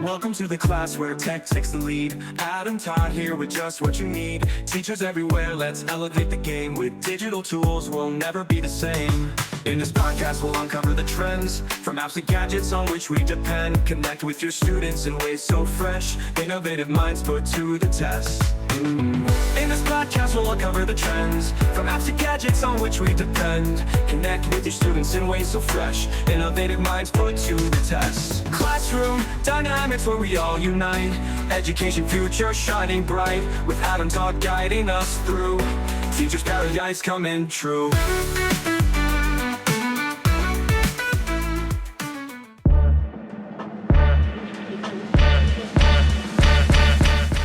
Welcome to the class where tech takes the lead. Adam Todd here with just what you need. Teachers everywhere, let's elevate the game. With digital tools, we'll never be the same. In this podcast, we'll uncover the trends, from apps to gadgets on which we depend. Connect with your students in ways so fresh, innovative minds put to the test. In this podcast, we'll uncover the trends, from apps to gadgets on which we depend. Connect with your students in ways so fresh, innovative minds put to the test. Classroom dynamics where we all unite. Education future shining bright, with Adam Todd guiding us through. Teachers paradise coming true.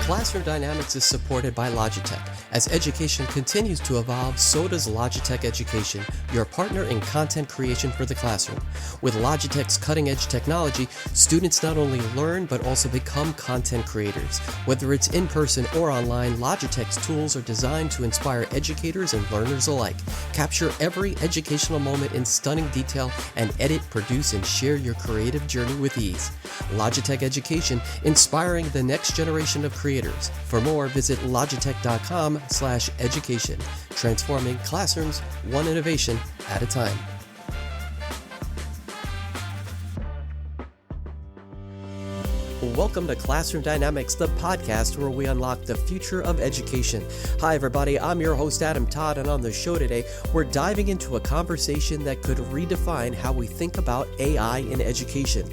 Classroom Dynamics is supported by Logitech. As education continues to evolve, so does Logitech Education, your partner in content creation for the classroom. With Logitech's cutting-edge technology, students not only learn but also become content creators. Whether it's in person or online, Logitech's tools are designed to inspire educators and learners alike. Capture every educational moment in stunning detail and edit, produce, and share your creative journey with ease. Logitech Education, inspiring the next generation of creators. For more, visit logitech.com/education, transforming classrooms one innovation at a time. Welcome to Classroom Dynamics, the podcast where we unlock the future of education. Hi everybody, I'm your host Adam Todd, and on the show today, we're diving into a conversation that could redefine how we think about AI in education.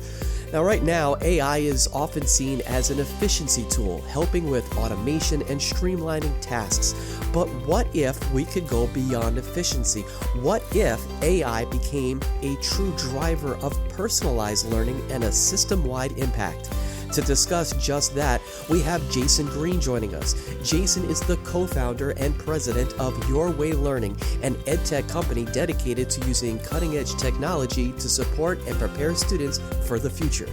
Now, right now, AI is often seen as an efficiency tool, helping with automation and streamlining tasks. But what if we could go beyond efficiency? What if AI became a true driver of personalized learning and a system-wide impact? To discuss just that, we have Jason Green joining us. Jason is the co-founder and president of Yourway Learning, an edtech company dedicated to using cutting-edge technology to support and prepare students for the future.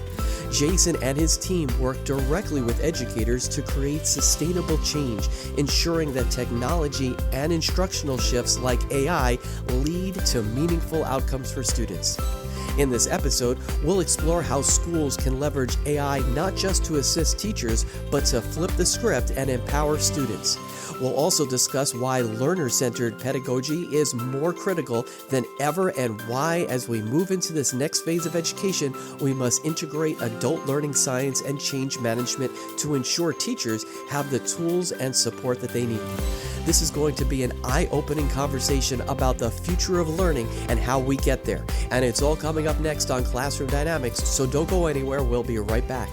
Jason and his team work directly with educators to create sustainable change, ensuring that technology and instructional shifts like AI lead to meaningful outcomes for students. In this episode, we'll explore how schools can leverage AI not just to assist teachers, but to flip the script and empower students. We'll also discuss why learner-centered pedagogy is more critical than ever and why, as we move into this next phase of education, we must integrate adult learning science and change management to ensure teachers have the tools and support that they need. This is going to be an eye-opening conversation about the future of learning and how we get there. And it's all coming up next on Classroom Dynamics, so don't go anywhere. We'll be right back.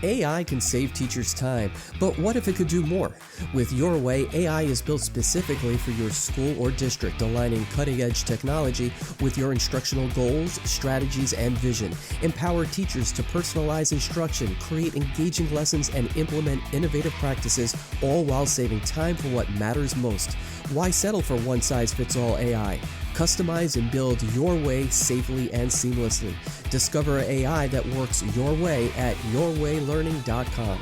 AI can save teachers time, but what if it could do more? With Yourway, AI is built specifically for your school or district, aligning cutting-edge technology with your instructional goals, strategies, and vision. Empower teachers to personalize instruction, create engaging lessons, and implement innovative practices, all while saving time for what matters most. Why settle for one-size-fits-all AI? Customize and build your way safely and seamlessly. Discover AI that works your way at yourwaylearning.com.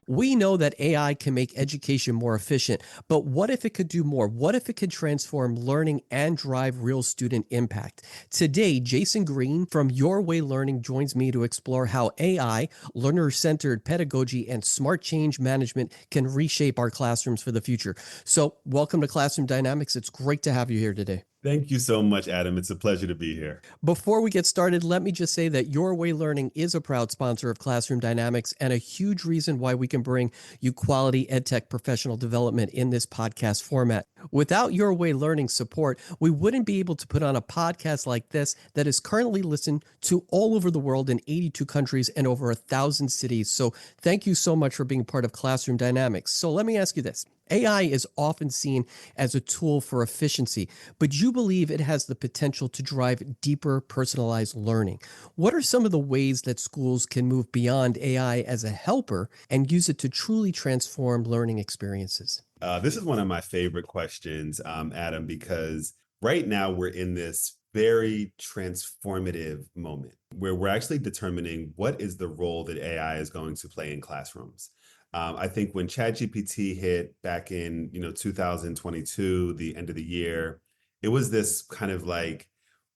We know that AI can make education more efficient, but what if it could do more? What if it could transform learning and drive real student impact? Today, Jason Green from Yourway Learning joins me to explore how AI, learner-centered pedagogy, and smart change management can reshape our classrooms for the future. So, welcome to Classroom Dynamics. It's great to have you here today. Thank you so much, Adam. It's a pleasure to be here. Before we get started, let me just say that Yourway Learning is a proud sponsor of Classroom Dynamics and a huge reason why we can bring you quality edtech professional development in this podcast format. Without Yourway Learning support, we wouldn't be able to put on a podcast like this that is currently listened to all over the world in 82 countries and over 1,000 cities. So thank you so much for being part of Classroom Dynamics. So let me ask you this. AI is often seen as a tool for efficiency, but you believe it has the potential to drive deeper personalized learning. What are some of the ways that schools can move beyond AI as a helper and use it to truly transform learning experiences? This is one of my favorite questions, Adam, because right now we're in this very transformative moment where we're actually determining what is the role that AI is going to play in classrooms. I think when ChatGPT hit back in 2022, the end of the year, it was this kind of like,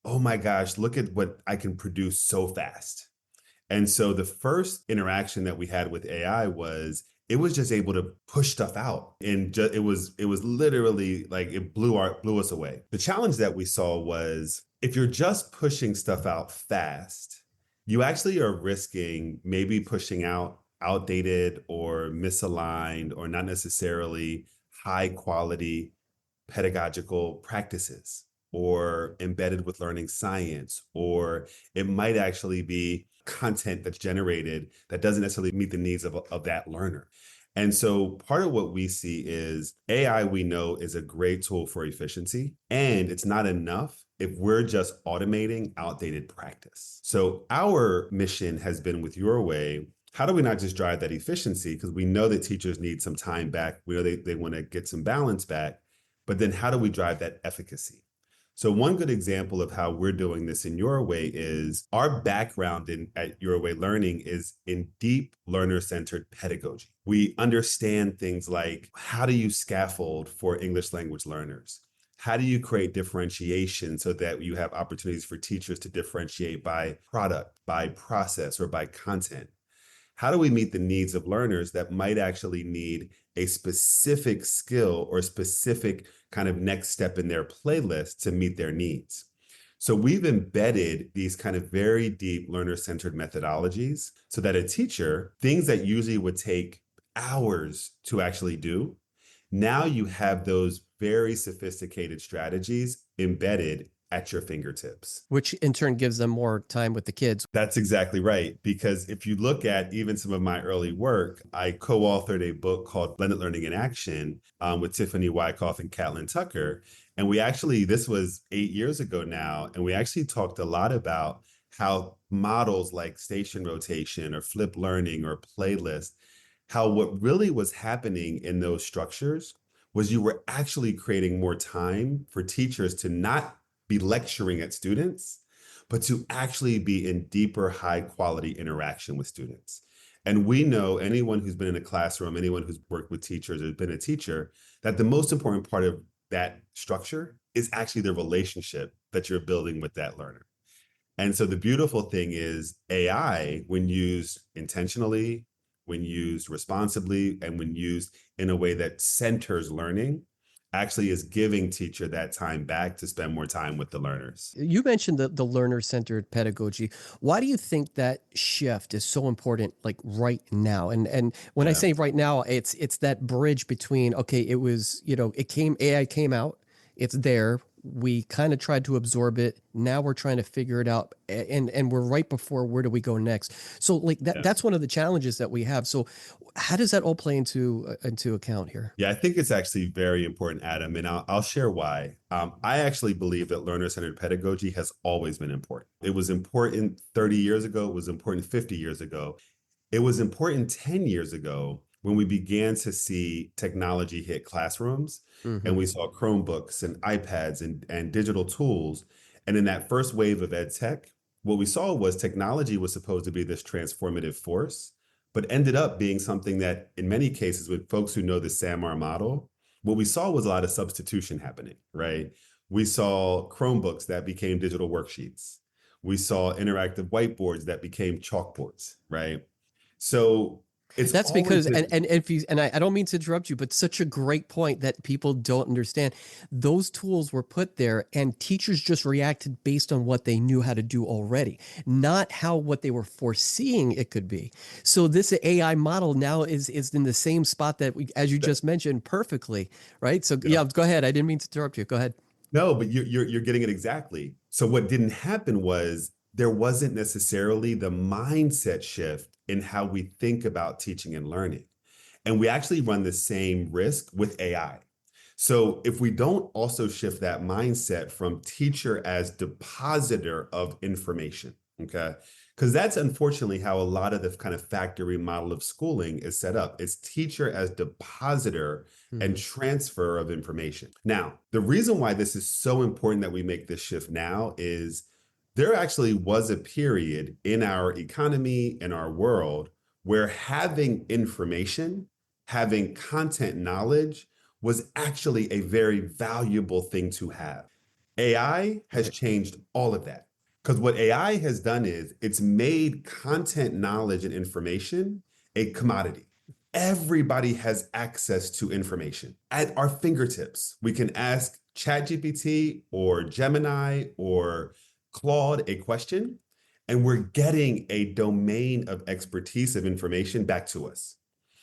oh my gosh, look at what I can produce so fast. And so the first interaction that we had with AI was it was just able to push stuff out, and it was literally like it blew us away. The challenge that we saw was if you're just pushing stuff out fast, you actually are risking maybe pushing out outdated or misaligned or not necessarily high quality pedagogical practices or embedded with learning science, or it might actually be content that's generated that doesn't necessarily meet the needs of that learner. And so part of what we see is AI, we know, is a great tool for efficiency, and it's not enough if we're just automating outdated practice. So our mission has been with Yourway. How do we not just drive that efficiency? Because we know that teachers need some time back. We know they want to get some balance back. But then how do we drive that efficacy? So one good example of how we're doing this in Yourway is our background at Yourway Learning is in deep learner-centered pedagogy. We understand things like how do you scaffold for English language learners? How do you create differentiation so that you have opportunities for teachers to differentiate by product, by process, or by content? How do we meet the needs of learners that might actually need a specific skill or specific kind of next step in their playlist to meet their needs? So we've embedded these kind of very deep learner-centered methodologies so that a teacher, things that usually would take hours to actually do, now you have those very sophisticated strategies embedded at your fingertips. Which in turn gives them more time with the kids. That's exactly right. Because if you look at even some of my early work, I co-authored a book called Blended Learning in Action with Tiffany Wyckoff and Catlin Tucker. And this was 8 years ago now, and we actually talked a lot about how models like station rotation or flipped learning or playlist, how what really was happening in those structures was you were actually creating more time for teachers to not be lecturing at students, but to actually be in deeper, high quality interaction with students. And we know anyone who's been in a classroom, anyone who's worked with teachers or been a teacher, that the most important part of that structure is actually the relationship that you're building with that learner. And so the beautiful thing is AI, when used intentionally, when used responsibly, and when used in a way that centers learning, actually is giving teacher that time back to spend more time with the learners. You mentioned the learner-centered pedagogy. Why do you think that shift is so important, like right now? And when I Yeah. say right now, it's that bridge between, okay, it was, AI came out, it's there. We kind of tried to absorb it. Now we're trying to figure it out, and we're right before where do we go next? So like Yeah. that's one of the challenges that we have. So how does that all play into account here? Yeah, I think it's actually very important, Adam, and I'll share why. I actually believe that learner-centered pedagogy has always been important. It was important 30 years ago. It was important 50 years ago. It was important 10 years ago when we began to see technology hit classrooms and Hmm. we saw Chromebooks and iPads and digital tools. And in that first wave of ed tech, what we saw was technology was supposed to be this transformative force, but ended up being something that, in many cases, with folks who know the SAMR model, what we saw was a lot of substitution happening, right? We saw Chromebooks that became digital worksheets. We saw interactive whiteboards that became chalkboards, right? So it's That's always because, been, and if you, and I don't mean to interrupt you, but such a great point that people don't understand. Those tools were put there and teachers just reacted based on what they knew how to do already, not how what they were foreseeing it could be. So this AI model now is in the same spot that we, as you just mentioned perfectly, right? So yeah. yeah, go ahead. I didn't mean to interrupt you. Go ahead. No, but you're getting it exactly. So what didn't happen was there wasn't necessarily the mindset shift in how we think about teaching and learning. And we actually run the same risk with AI. So if we don't also shift that mindset from teacher as depositor of information, okay? Because that's unfortunately how a lot of the kind of factory model of schooling is set up. It's teacher as depositor and Hmm. transfer of information. Now, the reason why this is so important that we make this shift now is there actually was a period in our economy, in our world, where having information, having content knowledge was actually a very valuable thing to have. AI has Right. changed all of that. Because what AI has done is it's made content, knowledge, and information a commodity. Everybody has access to information at our fingertips. We can ask ChatGPT or Gemini or Claude a question, and we're getting a domain of expertise of information back to us.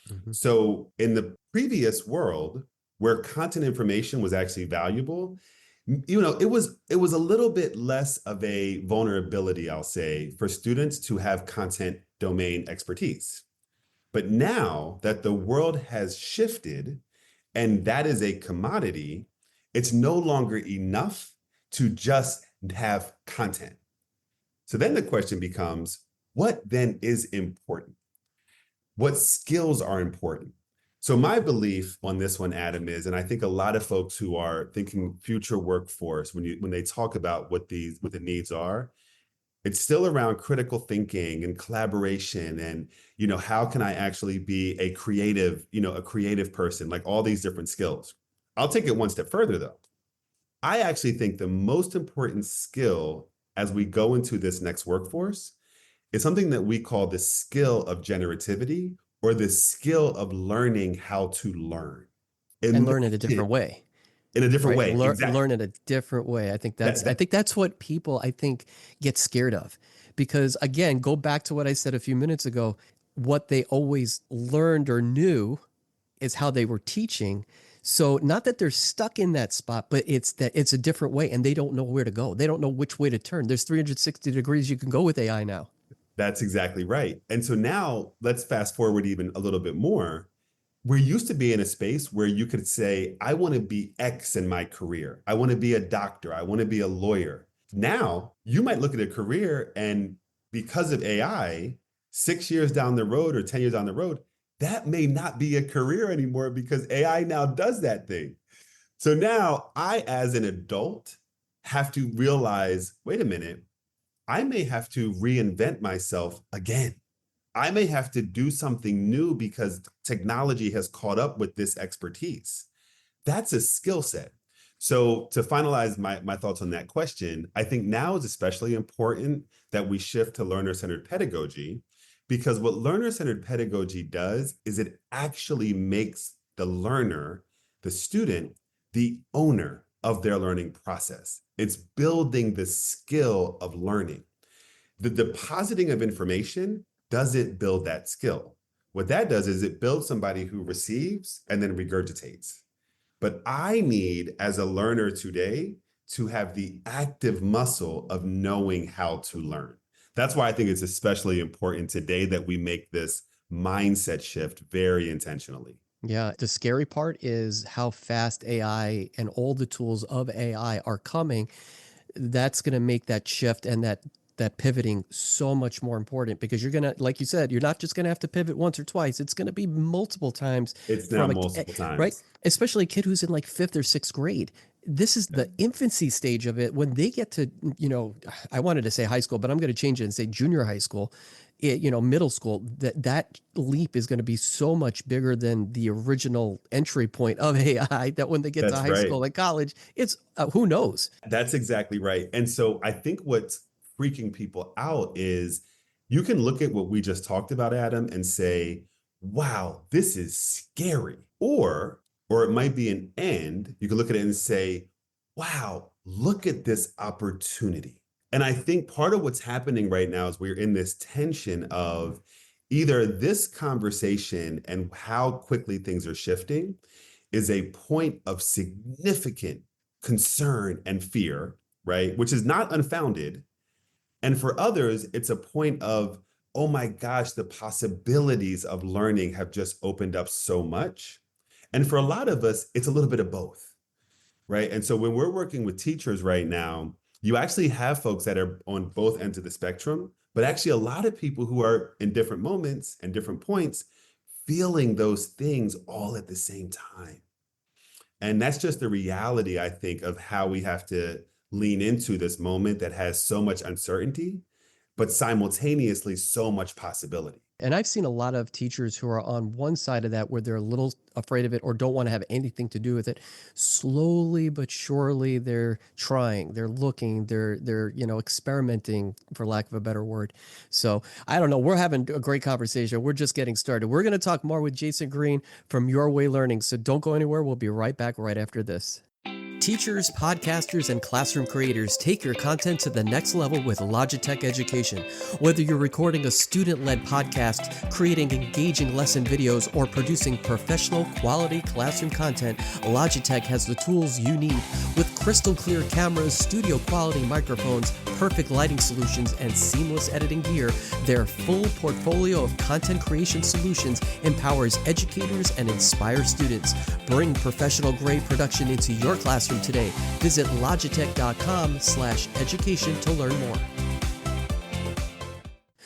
Mhm. So in the previous world, where content information was actually valuable, it was a little bit less of a vulnerability, I'll say, for students to have content domain expertise. But now that the world has shifted and that is a commodity, it's no longer enough to just have content. So then the question becomes, what then is important? What skills are important? So my belief on this one, Adam, is, and I think a lot of folks who are thinking future workforce, when they talk about what the needs are, it's still around critical thinking and collaboration and, how can I actually be a creative person, like all these different skills. I'll take it one step further though. I actually think the most important skill as we go into this next workforce is something that we call the skill of generativity or the skill of learning how to learn. And And learn in a different way. in a different Right. way. Learn Exactly. in a different way. I think That, that's I that think that's what people I think get scared of. Because again, go back to what I said a few minutes ago. What they always learned or knew is how they were teaching. So not that they're stuck in that spot, but it's that it's a different way and they don't know where to go. They don't know which way to turn. There's 360 degrees you can go with AI now. that's exactly right. And so now let's fast forward even a little bit more. We used to be in a space where you could say, I want to be X in my career. I want to be a doctor. I want to be a lawyer. Now you might look at a career and because of AI, 6 years down the road or 10 years down the road, that may not be a career anymore because AI now does that thing. So now I, as an adult, have to realize, wait a minute, I may have to reinvent myself again. I may have to do something new because technology has caught up with this expertise. That's a skill set. So to finalize my thoughts on that question, I think now is especially important that we shift to learner-centered pedagogy because what learner-centered pedagogy does is it actually makes the learner, the student, the owner of their learning process. It's building the skill of learning. The depositing of information doesn't build that skill. What that does is it builds somebody who receives and then regurgitates. But I need, as a learner today, to have the active muscle of knowing how to learn. That's why I think it's especially important today that we make this mindset shift very intentionally. Yeah, the scary part is how fast AI and all the tools of AI are coming. That's going to make that shift and that pivoting so much more important because you're going to, like you said, you're not just going to have to pivot once or twice. It's going to be multiple times It's now from multiple right, times. especially a kid who's in like 5th or 6th grade. This is the infancy stage of it. When they get to, I wanted to say high school, but I'm going to change it and say junior high school, middle school, that leap is going to be so much bigger than the original entry point of AI, that when they get to That's high right. school and college, it's who knows. That's exactly right. And so I think what's freaking people out is you can look at what we just talked about, Adam, and say, wow, this is scary. Or it might be an end. You can look at it and say, wow, look at this opportunity. And I think part of what's happening right now is we're in this tension of either this conversation and how quickly things are shifting is a point of significant concern and fear, right? Which is not unfounded. And for others, it's a point of, oh my gosh, the possibilities of learning have just opened up so much. And for a lot of us, it's a little bit of both, right? And so when we're working with teachers right now, you actually have folks that are on both ends of the spectrum, but actually a lot of people who are in different moments and different points feeling those things all at the same time. And that's just the reality, I think, of how we have to lean into this moment that has so much uncertainty, but simultaneously so much possibility. And I've seen a lot of teachers who are on one side of that where they're a little afraid of it or don't want to have anything to do with it. Slowly but surely they're trying, they're looking, they're experimenting for lack of a better word. So, I don't know, we're having a great conversation. We're just getting started. We're going to talk more with Jason Green from Yourway Learning. So don't go anywhere. We'll be right back right after this. Teachers, podcasters, and classroom creators, take your content to the next level with Logitech Education. Whether you're recording a student-led podcast, creating engaging lesson videos, or producing professional quality classroom content, Logitech has the tools you need. With crystal clear cameras, studio quality microphones, perfect lighting solutions, and seamless editing gear, their full portfolio of content creation solutions empowers educators and inspires students. Bring professional-grade production into your classroom today. Visit logitech.com/education to learn more.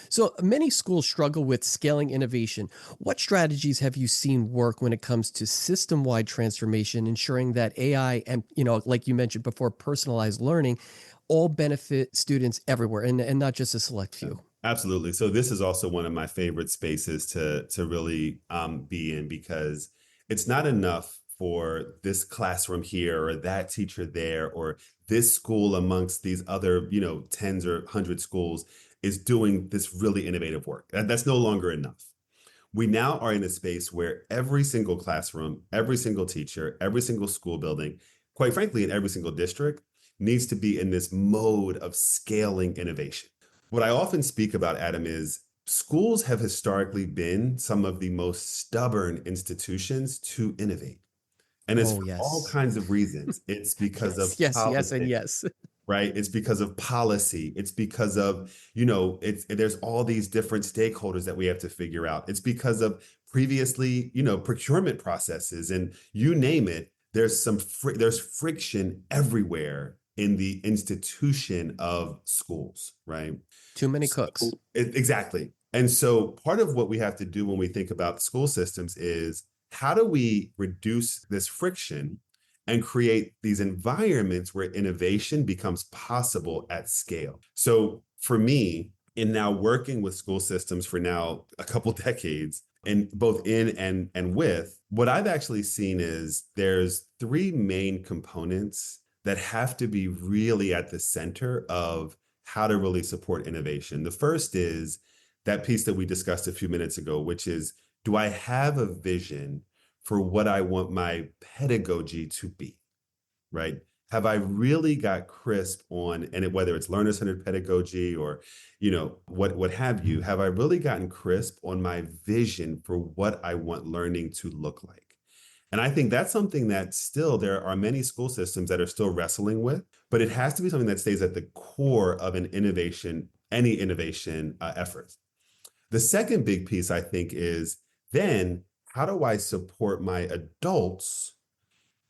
So many schools struggle with scaling innovation. What strategies have you seen work when it comes to system-wide transformation, ensuring that AI and, like you mentioned before, personalized learning all benefit students everywhere and not just a select few? Absolutely. So this is also one of my favorite spaces to really be in, because it's not enough for this classroom here or that teacher there or this school amongst these other, tens or hundred schools is doing this really innovative work. That's no longer enough. We now are in a space where every single classroom, every single teacher, every single school building, quite frankly, in every single district, needs to be in this mode of scaling innovation. What I often speak about, Adam, is schools have historically been some of the most stubborn institutions to innovate. And it's Oh, for all yes. kinds of reasons. It's because Yes, of yes, yes, and politics, yes. right? It's because of policy. It's because of, there's all these different stakeholders that we have to figure out. It's because of previously, procurement processes, and you name it, there's friction everywhere in the institution of schools, right? Too many cooks. So, exactly. And so part of what we have to do when we think about school systems is, how do we reduce this friction and create these environments where innovation becomes possible at scale? So for me, in now working with school systems for now a couple decades, and both in and with, what I've actually seen is there's three main components that have to be really at the center of how to really support innovation. The first is that piece that we discussed a few minutes ago, which is, do I have a vision for what I want my pedagogy to be, right? Have I really got crisp on, and whether it's learner-centered pedagogy or, what have you, have I really gotten crisp on my vision for what I want learning to look like? And I think that's something that still there are many school systems that are still wrestling with, but it has to be something that stays at the core of any innovation effort. The second big piece, I think, is then how do I support my adults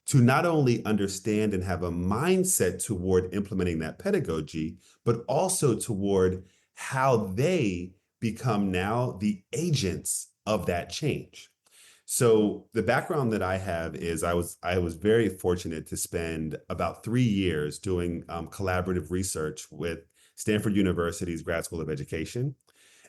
to not only understand and have a mindset toward implementing that pedagogy, but also toward how they become now the agents of that change. So the background that I have is I was very fortunate to spend about 3 years doing collaborative research with Stanford University's Grad School of Education,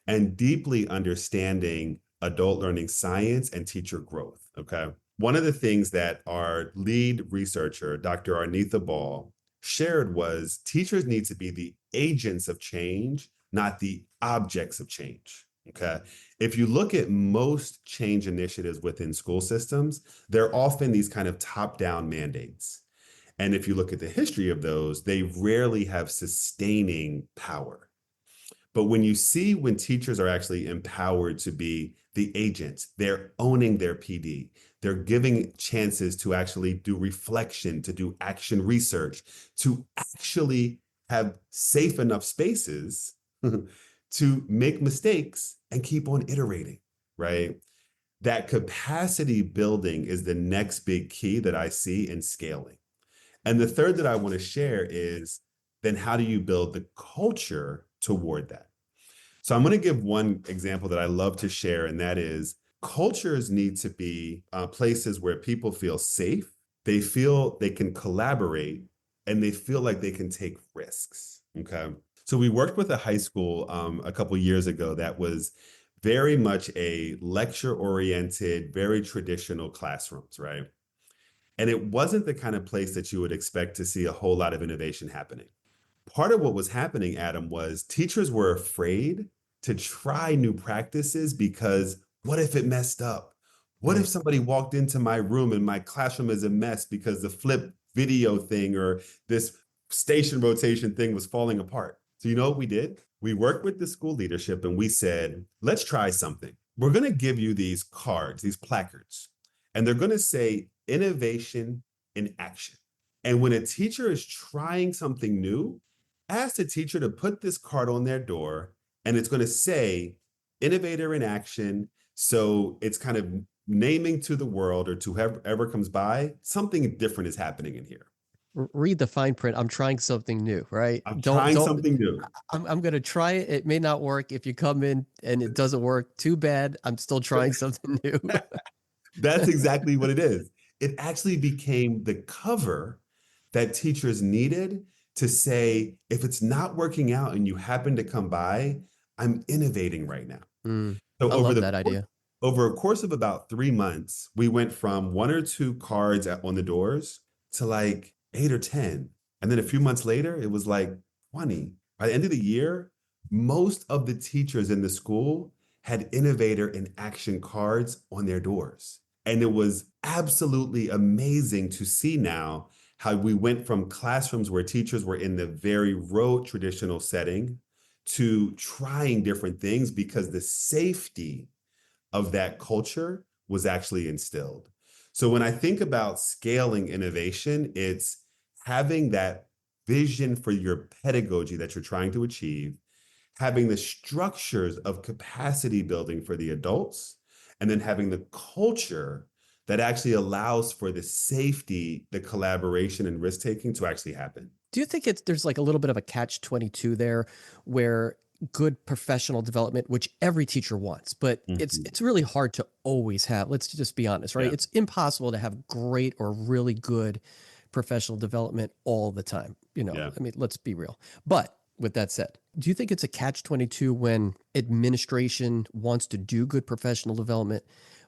and deeply understanding adult learning science and teacher growth. Okay. One of the things that our lead researcher, Dr. Arnitha Ball, shared was teachers need to be the agents of change, not the objects of change. Okay. If you look at most change initiatives within school systems, they're often these kind of top-down mandates. And if you look at the history of those, they rarely have sustaining power. But when teachers are actually empowered to be the agents, they're owning their PD, they're giving chances to actually do reflection, to do action research, to actually have safe enough spaces to make mistakes and keep on iterating, right? That capacity building is the next big key that I see in scaling. And the third that I want to share is, then how do you build the culture toward that? So I'm going to give one example that I love to share, and that is cultures need to be places where people feel safe, they feel they can collaborate, and they feel like they can take risks. Okay. So we worked with a high school a couple years ago that was very much a lecture-oriented, very traditional classrooms, right? And it wasn't the kind of place that you would expect to see a whole lot of innovation happening. Part of what was happening, Adam, was teachers were afraid to try new practices because what if it messed up? What if Right. somebody walked into my room and my classroom is a mess because the flip video thing or this station rotation thing was falling apart? So you know what we did? We worked with the school leadership and we said, let's try something. We're going to give you these cards, these placards, and they're going to say innovation in action. And when a teacher is trying something new, ask the teacher to put this card on their door, and it's going to say innovator in action. So it's kind of naming to the world or to whoever comes by, something different is happening in here. Read the fine print. I'm trying something new, right? I'm Don't trying don't something new. I'm gonna try it. It may not work. If you come in and it doesn't work, too bad. I'm still trying something new. That's exactly what it is. It actually became the cover that teachers needed to say, if it's not working out and you happen to come by, I'm innovating right now. Mm, So I love that idea. over a course of about 3 months, we went from one or two cards on the doors to like 8 or 10. And then a few months later, it was like 20. By the end of the year, most of the teachers in the school had innovator in action cards on their doors. And it was absolutely amazing to see now how we went from classrooms where teachers were in the very rote traditional setting to trying different things because the safety of that culture was actually instilled. So when I think about scaling innovation, it's having that vision for your pedagogy that you're trying to achieve, having the structures of capacity building for the adults, and then having the culture that actually allows for the safety, the collaboration, and risk taking to actually happen. Do you think there's like a little bit of a catch-22 there where good professional development, which every teacher wants, but Mhm. it's really hard to always have. Let's just be honest, right? Yeah, It's impossible to have great or really good professional development all the time. yeah. I mean, let's be real. But with that said, do you think it's a catch-22 when administration wants to do good professional development,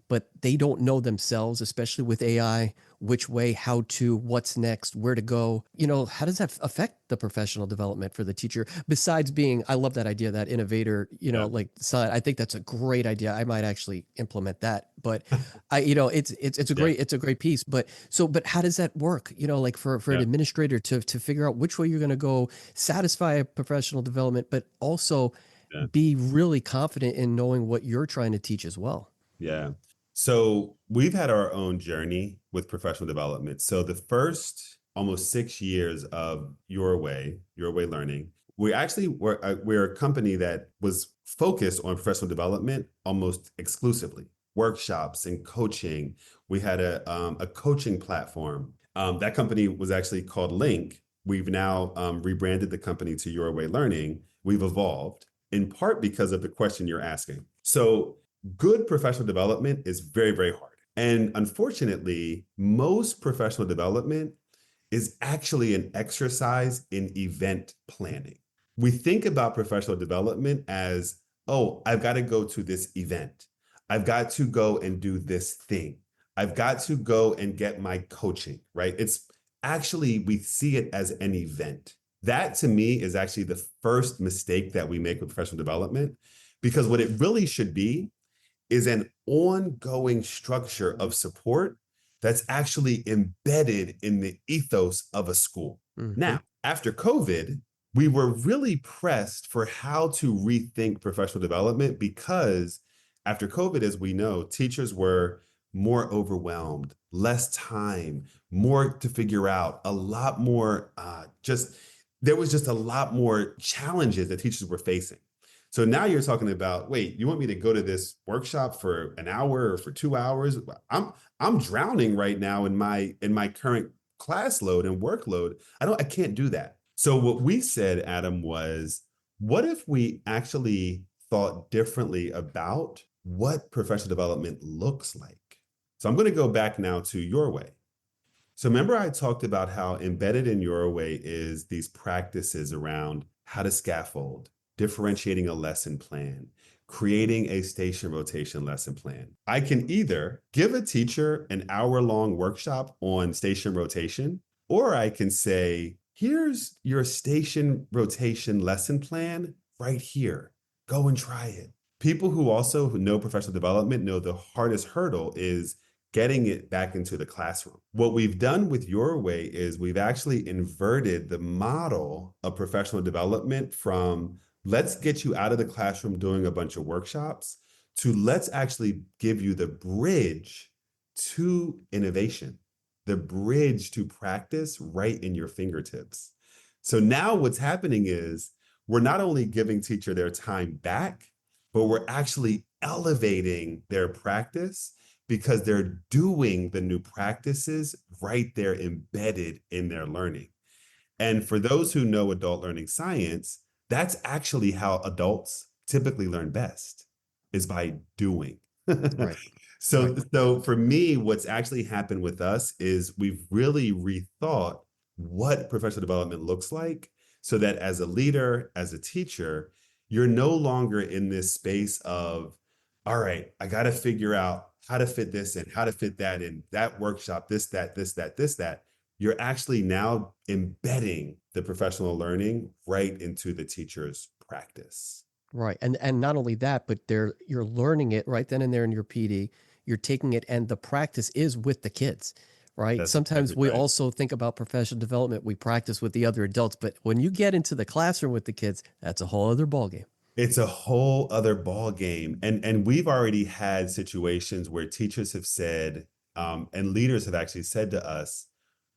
but they don't know themselves, especially with AI, which way, how to, what's next, where to go? How does that affect the professional development for the teacher? Besides being, I love that idea, that innovator, Yeah. like sign. I think that's a great idea. I might actually implement that. But it's a Yeah. great piece. But how does that work? Like for an Yeah. administrator to figure out which way you're going to go, satisfy a professional development, but also Yeah. be really confident in knowing what you're trying to teach as well. Yeah. So we've had our own journey with professional development. So the first almost 6 years of Yourway Learning, we're a company that was focused on professional development almost exclusively, workshops and coaching. We had a coaching platform. That company was actually called Link. We've now rebranded the company to Yourway Learning. We've evolved in part because of the question you're asking. So good professional development is very, very hard. And unfortunately, most professional development is actually an exercise in event planning. We think about professional development as, oh, I've got to go to this event. I've got to go and do this thing. I've got to go and get my coaching, right? It's actually, we see it as an event. That to me is actually the first mistake that we make with professional development, because what it really should be is an ongoing structure of support that's actually embedded in the ethos of a school. Hmm. Now, after COVID, we were really pressed for how to rethink professional development because after COVID, as we know, teachers were more overwhelmed, less time, more to figure out, a lot more there was just a lot more challenges that teachers were facing. So now you're talking about, wait, you want me to go to this workshop for an hour or for 2 hours? I'm drowning right now in my current class load and workload. I can't do that. So what we said, Adam, was what if we actually thought differently about what professional development looks like? So I'm going to go back now to Yourway. So remember I talked about how embedded in Yourway is these practices around how to scaffold, differentiating a lesson plan, creating a station rotation lesson plan. I can either give a teacher an hour-long workshop on station rotation, or I can say, here's your station rotation lesson plan right here. Go and try it. People who also know professional development know the hardest hurdle is getting it back into the classroom. What we've done with Yourway is we've actually inverted the model of professional development from let's get you out of the classroom doing a bunch of workshops to let's actually give you the bridge to innovation, the bridge to practice right in your fingertips. So now what's happening is we're not only giving teacher their time back, but we're actually elevating their practice because they're doing the new practices right there embedded in their learning. And for those who know adult learning science, that's actually how adults typically learn best, is by doing. Right. So, Right. so for me, what's actually happened with us is we've really rethought what professional development looks like so that as a leader, as a teacher, you're no longer in this space of, all right, I got to figure out how to fit this in, how to fit that in, that workshop, this, that, this, that, this, that. You're actually now embedding the professional learning right into the teacher's practice. Right. And not only that, but you're learning it right then and there in your PD. You're taking it, and the practice is with the kids, right? That's Sometimes exactly we right. also think about professional development, we practice with the other adults, but when you get into the classroom with the kids, that's a whole other ballgame. It's a whole other ball game. And we've already had situations where teachers have said, and leaders have actually said to us,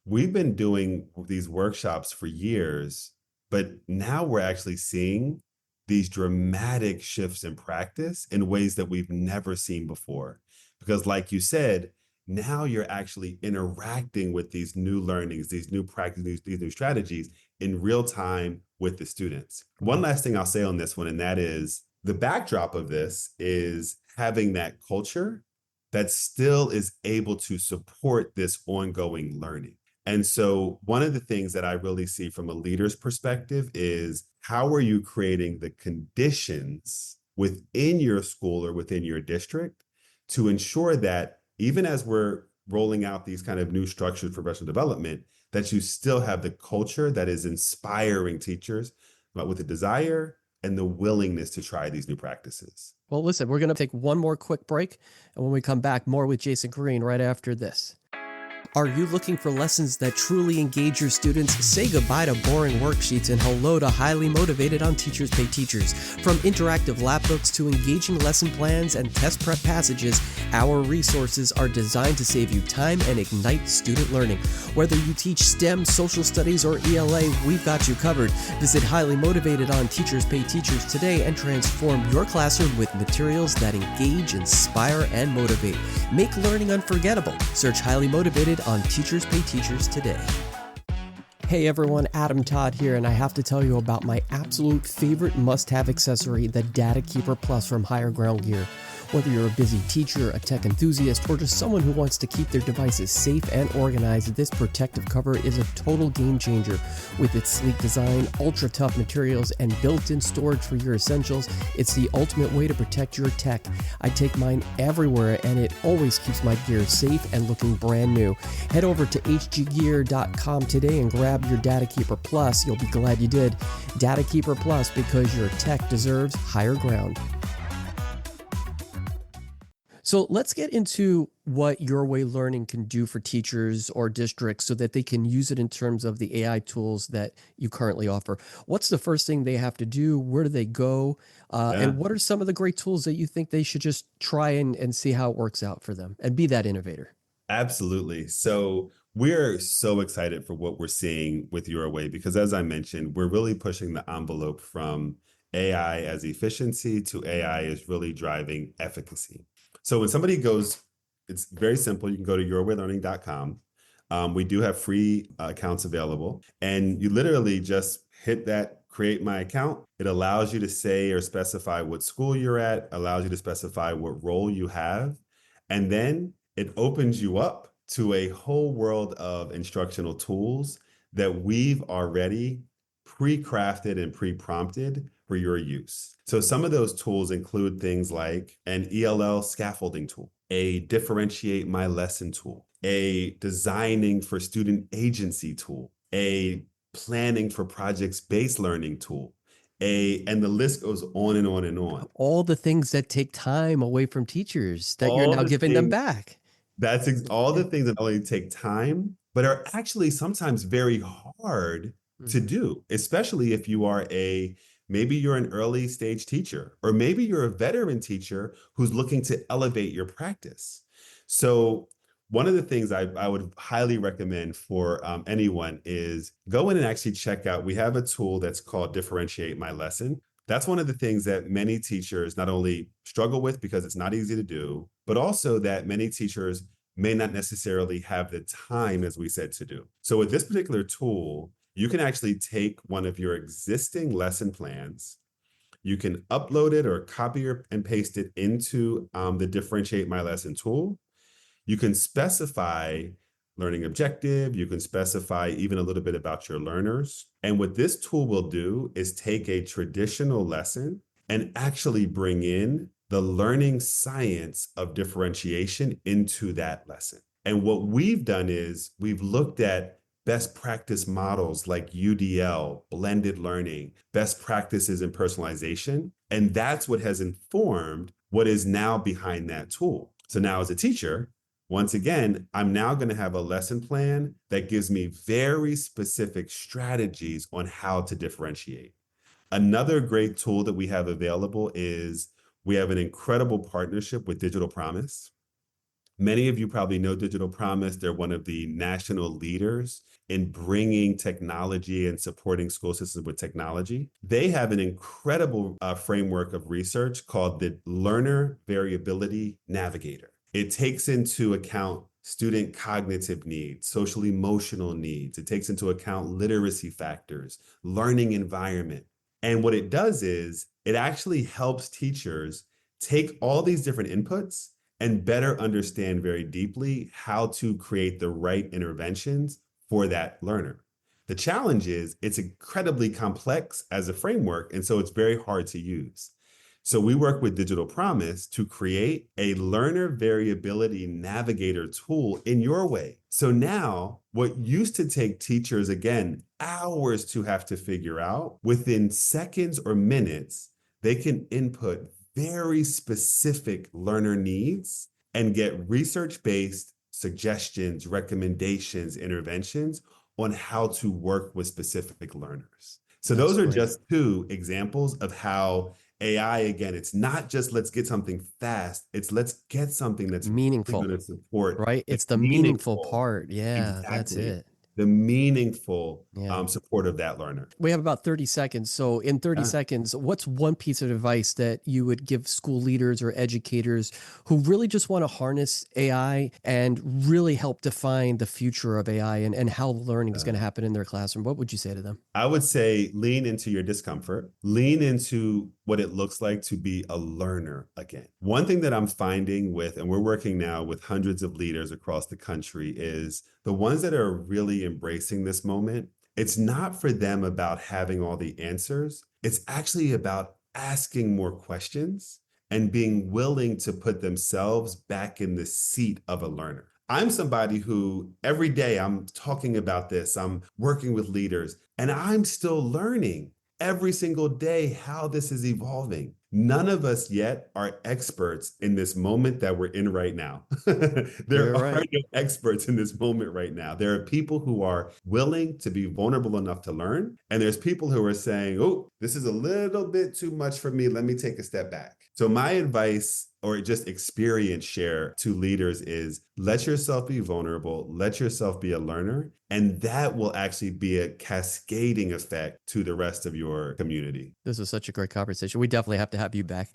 we've been doing these workshops for years, but now we're actually seeing these dramatic shifts in practice in ways that we've never seen before. Because, like you said, now you're actually interacting with these new learnings, these new practices, these new strategies in real time with the students. One last thing I'll say on this one, and that is the backdrop of this is having that culture that still is able to support this ongoing learning. And so, one of the things that I really see from a leader's perspective is how are you creating the conditions within your school or within your district to ensure that even as we're rolling out these kind of new structures for professional development, that you still have the culture that is inspiring teachers, but with the desire and the willingness to try these new practices. Well, listen, we're going to take one more quick break, and when we come back, more with Jason Green right after this. Are you looking for lessons that truly engage your students? Say goodbye to boring worksheets and hello to highly motivated on Teachers Pay Teachers. From interactive lab books to engaging lesson plans and test prep passages, our resources are designed to save you time and ignite student learning. Whether you teach STEM, social studies, or ELA, we've got you covered. Visit Highly Motivated on Teachers Pay Teachers today and transform your classroom with materials that engage, inspire, and motivate. Make learning unforgettable. Search Highly Motivated on Teachers Pay Teachers today. Hey everyone, Adam Todd here, and I have to tell you about my absolute favorite must-have accessory, the Data Keeper Plus from Higher Ground Gear. Whether you're a busy teacher, a tech enthusiast, or just someone who wants to keep their devices safe and organized, this protective cover is a total game changer. With its sleek design, ultra-tough materials, and built-in storage for your essentials, it's the ultimate way to protect your tech. I take mine everywhere, and it always keeps my gear safe and looking brand new. Head over to hggear.com today and grab your Data Keeper Plus. You'll be glad you did. Data Keeper Plus, because your tech deserves higher ground. So let's get into what Yourway Learning can do for teachers or districts so that they can use it in terms of the AI tools that you currently offer. What's the first thing they have to do? Where do they go? Yeah. And what are some of the great tools that you think they should just try and see how it works out for them and be that innovator? Absolutely. So we're so excited for what we're seeing with Yourway because, as I mentioned, we're really pushing the envelope from AI as efficiency to AI is really driving efficacy. So when somebody goes, it's very simple. You can go to yourwaylearning.com. We do have free accounts available, and you literally just hit that create my account. It allows you to say or specify what school you're at, allows you to specify what role you have, and then it opens you up to a whole world of instructional tools that we've already pre-crafted and pre-prompted for your use. So some of those tools include things like an ELL scaffolding tool, a differentiate my lesson tool, a designing for student agency tool, a planning for projects-based learning tool, and the list goes on and on and on. All the things that take time away from teachers that you're All now the giving them things back. all Yeah. the things that not only take time, but are actually sometimes very hard to Mhm. do, especially if you are maybe you're an early stage teacher, or maybe you're a veteran teacher who's looking to elevate your practice. So one of the things I would highly recommend for anyone is go in and actually check out. We have a tool that's called Differentiate My Lesson. That's one of the things that many teachers not only struggle with because it's not easy to do, but also that many teachers may not necessarily have the time, as we said, to do. So with this particular tool, you can actually take one of your existing lesson plans, you can upload it or copy and paste it into the Differentiate My Lesson tool. You can specify learning objective. You can specify even a little bit about your learners. And what this tool will do is take a traditional lesson and actually bring in the learning science of differentiation into that lesson. And what we've done is we've looked at best practice models like UDL, blended learning, best practices in personalization. And that's what has informed what is now behind that tool. So now as a teacher, once again, I'm now going to have a lesson plan that gives me very specific strategies on how to differentiate. Another great tool that we have available is we have an incredible partnership with Digital Promise. Many of you probably know Digital Promise. They're one of the national leaders in bringing technology and supporting school systems with technology. They have an incredible framework of research called the Learner Variability Navigator. It takes into account student cognitive needs, social emotional needs. It takes into account literacy factors, learning environment. And what it does is it actually helps teachers take all these different inputs and better understand very deeply how to create the right interventions for that learner. The challenge is it's incredibly complex as a framework, and so it's very hard to use. So we work with Digital Promise to create a learner variability navigator tool in Yourway. So now what used to take teachers, again, hours to have to figure out, within seconds or minutes, they can input very specific learner needs and get research-based suggestions, recommendations, interventions on how to work with specific learners. So That's those are great. just two examples of how AI, again, it's not just let's get something fast, it's let's get something that's really Meaningful, going to support right? the It's the meaningful meaningful, part. Yeah, that's exactly, it. the meaningful Yeah. support of that learner. We have about 30 seconds. So, in 30 Yeah. seconds, what's one piece of advice that you would give school leaders or educators who really just want to harness AI and really help define the future of AI and how learning is going to happen in their classroom? What would you say to them? I would say lean into your discomfort, lean into what it looks like to be a learner again. One thing that I'm finding with, and we're working now with hundreds of leaders across the country, is the ones that are really embracing this moment. It's not for them about having all the answers. It's actually about asking more questions and being willing to put themselves back in the seat of a learner. I'm somebody who every day I'm talking about this, I'm working with leaders, and I'm still learning every single day how this is evolving. None of us yet are experts in this moment that we're in right now. There You're are right. no experts in this moment right now. There are people who are willing to be vulnerable enough to learn, and there's people who are saying, oh, this is a little bit too much for me. Let me take a step back. So my advice or just experience share to leaders is let yourself be vulnerable, let yourself be a learner, and that will actually be a cascading effect to the rest of your community. This was such a great conversation. We definitely have to have you back.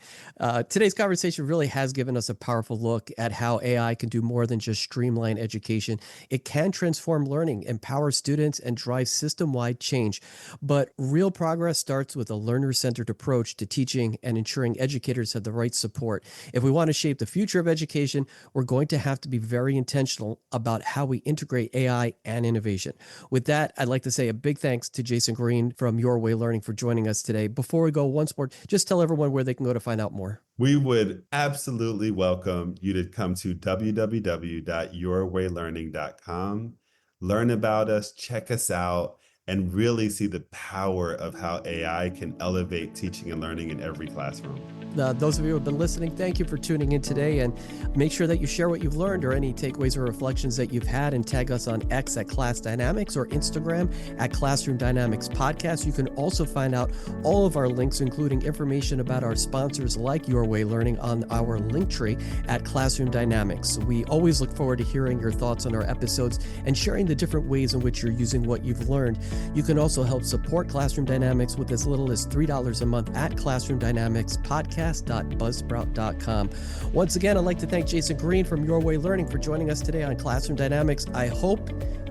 Today's conversation really has given us a powerful look at how AI can do more than just streamline education. It can transform learning, empower students, and drive system wide change. But real progress starts with a learner centered approach to teaching and ensuring educators have the right support. If we want to shape the future of education, we're going to have to be very intentional about how we integrate AI and innovation. With that, I'd like to say a big thanks to Jason Green from Yourway Learning for joining us today. Before we go, once more, just tell everyone where they can go to find out more. We would absolutely welcome you to come to www.yourwaylearning.com, learn about us, check us out, and really see the power of how AI can elevate teaching and learning in every classroom. Those of you who have been listening, thank you for tuning in today, and make sure that you share what you've learned or any takeaways or reflections that you've had, and tag us on X at Class Dynamics or Instagram at Classroom Dynamics Podcast. You can also find out all of our links, including information about our sponsors like Yourway Learning, on our link tree at Classroom Dynamics. We always look forward to hearing your thoughts on our episodes and sharing the different ways in which you're using what you've learned. You can also help support Classroom Dynamics with as little as $3 a month at Classroom Dynamics Podcast.buzzsprout.com. Once again, I'd like to thank Jason Green from Yourway Learning for joining us today on Classroom Dynamics. I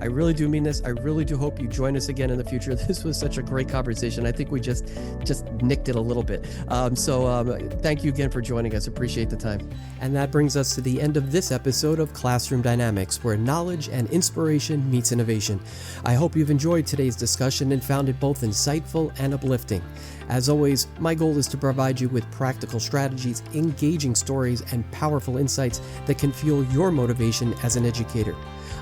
really do mean this, I really do hope you join us again in the future. This was such a great conversation. I think we just nicked it a little bit. Thank you again for joining us. Appreciate the time. And that brings us to the end of this episode of Classroom Dynamics, where knowledge and inspiration meets innovation. I hope you've enjoyed today's discussion and found it both insightful and uplifting. As always, my goal is to provide you with practical strategies, engaging stories, and powerful insights that can fuel your motivation as an educator.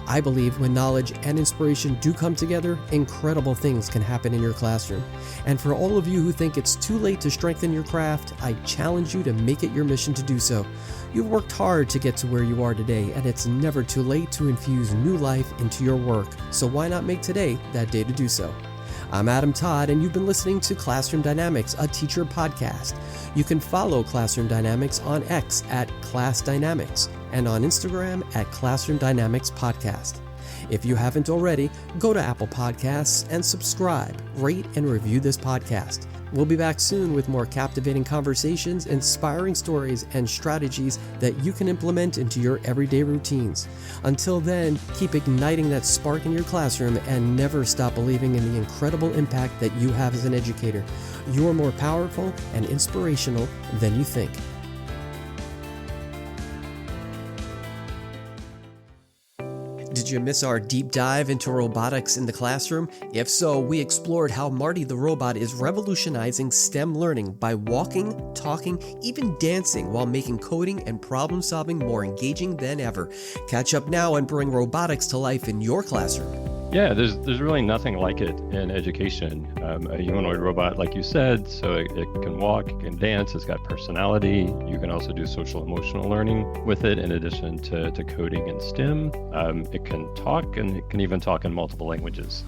I believe when knowledge and inspiration do come together, incredible things can happen in your classroom. And for all of you who think it's too late to strengthen your craft, I challenge you to make it your mission to do so. You've worked hard to get to where you are today, and it's never too late to infuse new life into your work. So why not make today that day to do so? I'm Adam Todd, and you've been listening to Classroom Dynamics, a teacher podcast. You can follow Classroom Dynamics on X at Class Dynamics and on Instagram at Classroom Dynamics Podcast. If you haven't already, go to Apple Podcasts and subscribe, rate, and review this podcast. We'll be back soon with more captivating conversations, inspiring stories, and strategies that you can implement into your everyday routines. Until then, keep igniting that spark in your classroom and never stop believing in the incredible impact that you have as an educator. You're more powerful and inspirational than you think. Did you miss our deep dive into robotics in the classroom? If so, we explored how Marty the robot is revolutionizing STEM learning by walking, talking, even dancing while making coding and problem solving more engaging than ever. Catch up now and bring robotics to life in your classroom. Yeah, there's really nothing like it in education. A humanoid robot, like you said, so it can walk, it can dance, it's got personality. You can also do social emotional learning with it in addition to coding and STEM. It can talk, and it can even talk in multiple languages.